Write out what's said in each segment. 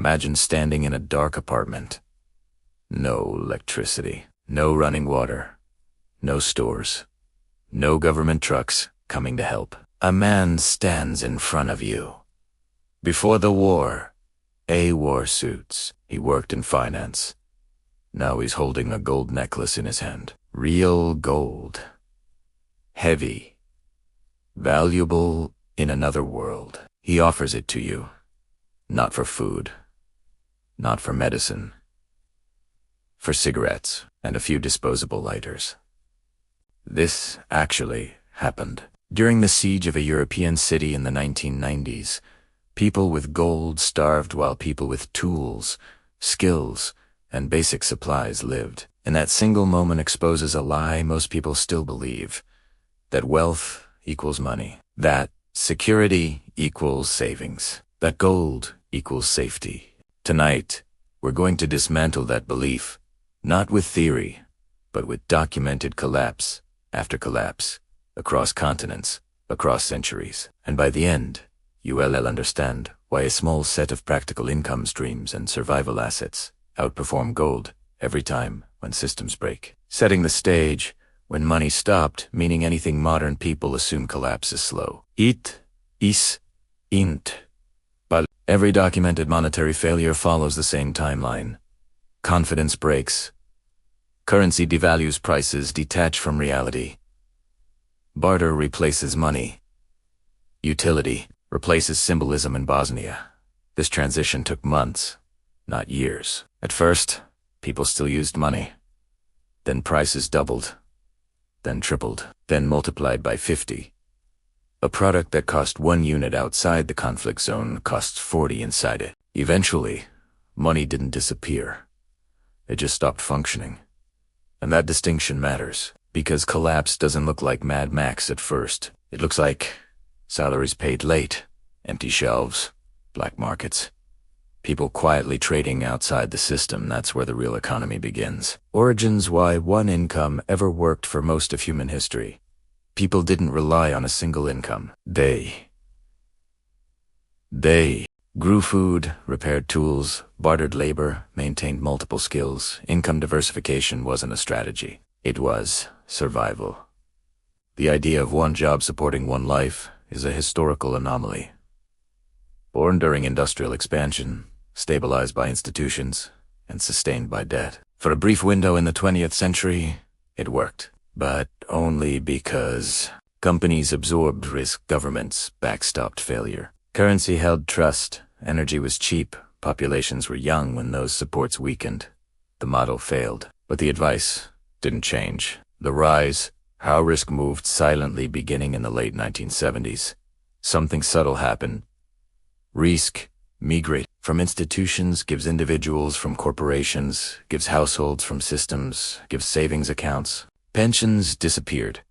Imagine standing in a dark apartment. No electricity, no running water, no stores, no government trucks coming to help. A man stands in front of you. Before the war, wore suits. He worked in finance. Now he's holding a gold necklace in his hand. Real gold. Heavy. Valuable in another world. He offers it to you. Not for food. Not for medicine. For cigarettes and a few disposable lighters. This actually happened. During the siege of a European city in the 1990s, people with gold starved while people with tools, skills, and basic supplies lived. And that single moment exposes a lie most people still believe. That wealth equals money. That security equals savings. That gold equals safety. Tonight, we're going to dismantle that belief, not with theory, but with documented collapse after collapse, across continents, across centuries. And by the end, you will understand why a small set of practical income streams and survival assets outperform gold every time when systems break. Setting the stage, when money stopped, meaning anything modern people assume collapse is slow. It is int. But every documented monetary failure follows the same timeline. Confidence breaks. Currency devalues, prices detach from reality. Barter replaces money. Utility replaces symbolism in Bosnia. This transition took months, not years. At first, people still used money. Then prices doubled. Then tripled. Then multiplied by 50. A product that cost 1 unit outside the conflict zone costs 40 inside it. Eventually, money didn't disappear. It just stopped functioning. And that distinction matters, because collapse doesn't look like Mad Max at first. It looks like salaries paid late, empty shelves, black markets. People quietly trading outside the system. That's where the real economy begins. Origins: why one income ever worked for most of human history. People didn't rely on a single income. They grew food, repaired tools, bartered labor, maintained multiple skills. Income diversification wasn't a strategy. It was survival. The idea of one job supporting one life is a historical anomaly. Born during industrial expansion, stabilized by institutions, and sustained by debt. For a brief window in the 20th century, it worked. But only because companies absorbed risk, governments backstopped failure. Currency held trust, energy was cheap, populations were young when those supports weakened. The model failed, but the advice didn't change. The rise, how risk moved silently beginning in the late 1970s. Something subtle happened. Risk migrate from institutions, gives individuals from corporations, gives households from systems, gives savings accounts. Pensions disappeared.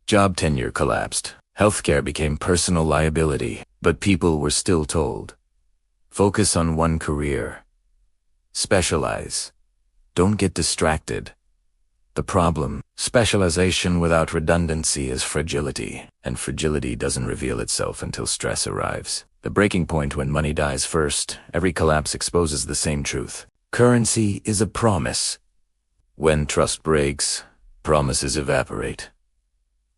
Job tenure collapsed. Healthcare became personal liability, but people were still told, focus on one career. Specialize. Don't get distracted. The problem, specialization without redundancy, is fragility, and fragility doesn't reveal itself until stress arrives. The breaking point: when money dies first, every collapse exposes the same truth. Currency is a promise. When trust breaks, promises evaporate.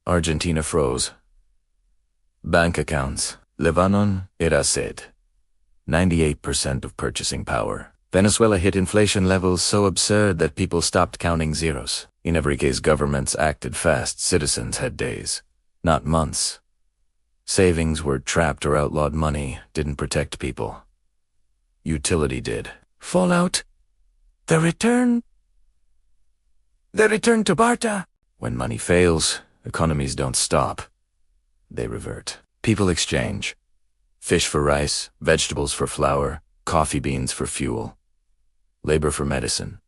Argentina froze. Bank accounts. Lebanon, Iracid. 98% of purchasing power. Venezuela hit inflation levels so absurd that people stopped counting zeros. In every case, governments acted fast. Citizens had days, not months. Savings were trapped, or outlawed. Money didn't protect people. Utility did. Fallout. The return to Barter. When money fails, economies don't stop. They revert. People exchange. Fish for rice, vegetables for flour, coffee beans for fuel, labor for medicine.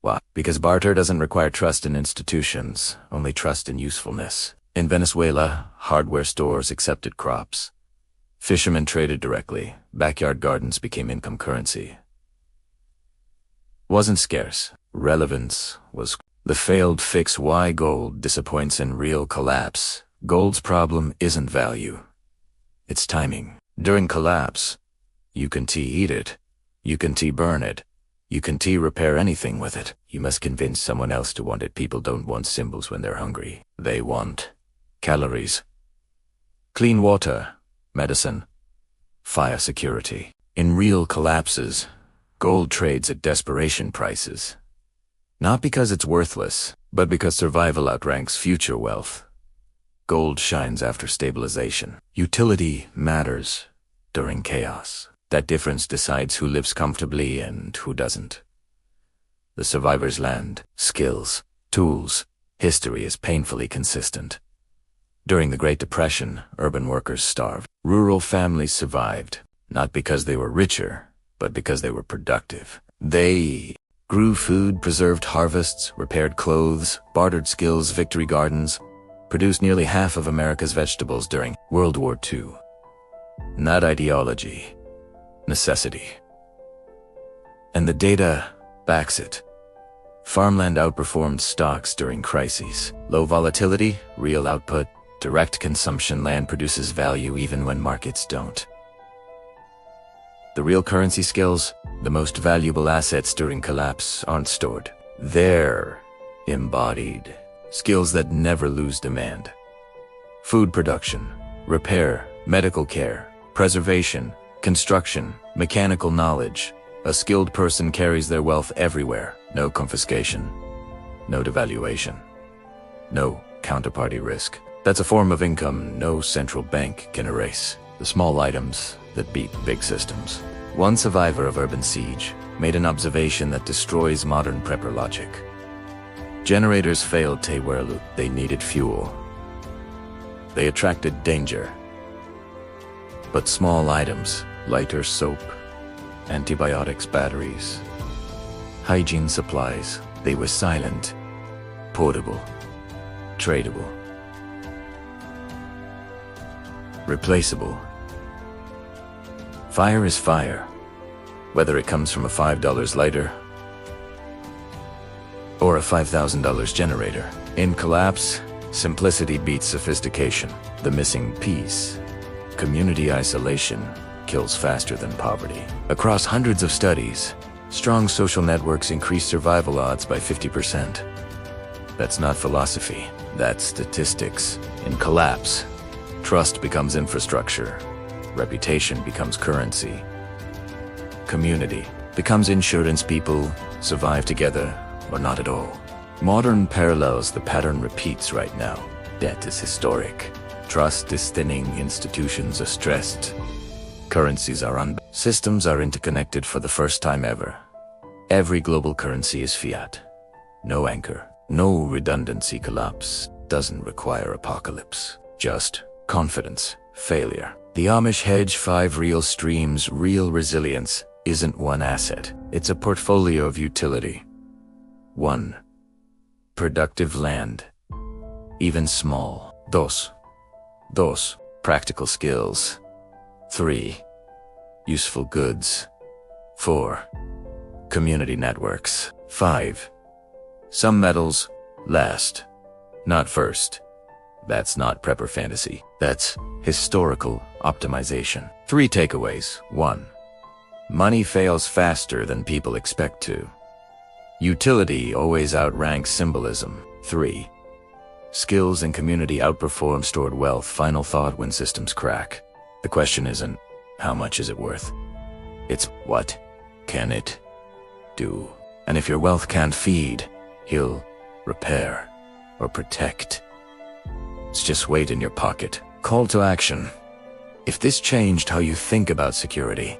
Why? Because barter doesn't require trust in institutions, only trust in usefulness. In Venezuela, hardware stores accepted crops. Fishermen traded directly. Backyard gardens became income currency. Wasn't scarce. Relevance was. The failed fix: why gold disappoints in real collapse. Gold's problem isn't value. It's timing. During collapse, You can eat it. You can burn it. You can repair anything with it. You must convince someone else to want it. People don't want symbols when they're hungry. They want calories, clean water, medicine, fire security. In real collapses, gold trades at desperation prices. Not because it's worthless, but because survival outranks future wealth. Gold shines after stabilization. Utility matters during chaos. That difference decides who lives comfortably and who doesn't. The survivor's land, skills, tools, history is painfully consistent. During the Great Depression, urban workers starved. Rural families survived, not because they were richer, but because they were productive. They grew food, preserved harvests, repaired clothes, bartered skills, victory gardens, produced nearly half of America's vegetables during World War II. Not ideology, necessity. And the data backs it. Farmland outperformed stocks during crises. Low volatility, real output, direct consumption. Land produces value even when markets don't. The real currency skills, the most valuable assets during collapse, aren't stored. They're embodied. Skills that never lose demand. Food production, repair, medical care, preservation, construction, mechanical knowledge. A skilled person carries their wealth everywhere. No confiscation, no devaluation, no counterparty risk. That's a form of income no central bank can erase. The small items that beat big systems. One survivor of urban siege made an observation that destroys modern prepper logic. Generators failed where they needed fuel. They attracted danger. But small items, lighter soap, antibiotics, batteries, hygiene supplies, they were silent, portable, tradable, replaceable. Fire is fire, whether it comes from a $5 lighter or a $5,000 generator. In collapse, simplicity beats sophistication. The missing piece, community isolation, kills faster than poverty. Across hundreds of studies, strong social networks increase survival odds by 50%. That's not philosophy, that's statistics. In collapse, trust becomes infrastructure, reputation becomes currency, community becomes insurance. People survive together or not at all. Modern parallels, the pattern repeats right now. Debt is historic. Trust is thinning. Institutions are stressed. Currencies are systems are interconnected for the first time ever. Every global currency is fiat. No anchor, no redundancy. Collapse doesn't require apocalypse, just confidence, failure. The Amish hedge 5 real streams. Real resilience isn't one asset. It's a portfolio of utility. 1. Productive land, even small. 2. Practical skills. 3. Useful goods. 4. Community networks. 5. Some metals last, not first. That's not prepper fantasy. That's historical optimization. 3 takeaways. 1. Money fails faster than people expect to. Utility always outranks symbolism. 3. Skills and community outperform stored wealth. Final thought: when systems crack, the question isn't how much is it worth? It's what can it do? And if your wealth can't feed, heal, repair, or protect, it's just weight in your pocket. Call to action. If this changed how you think about security,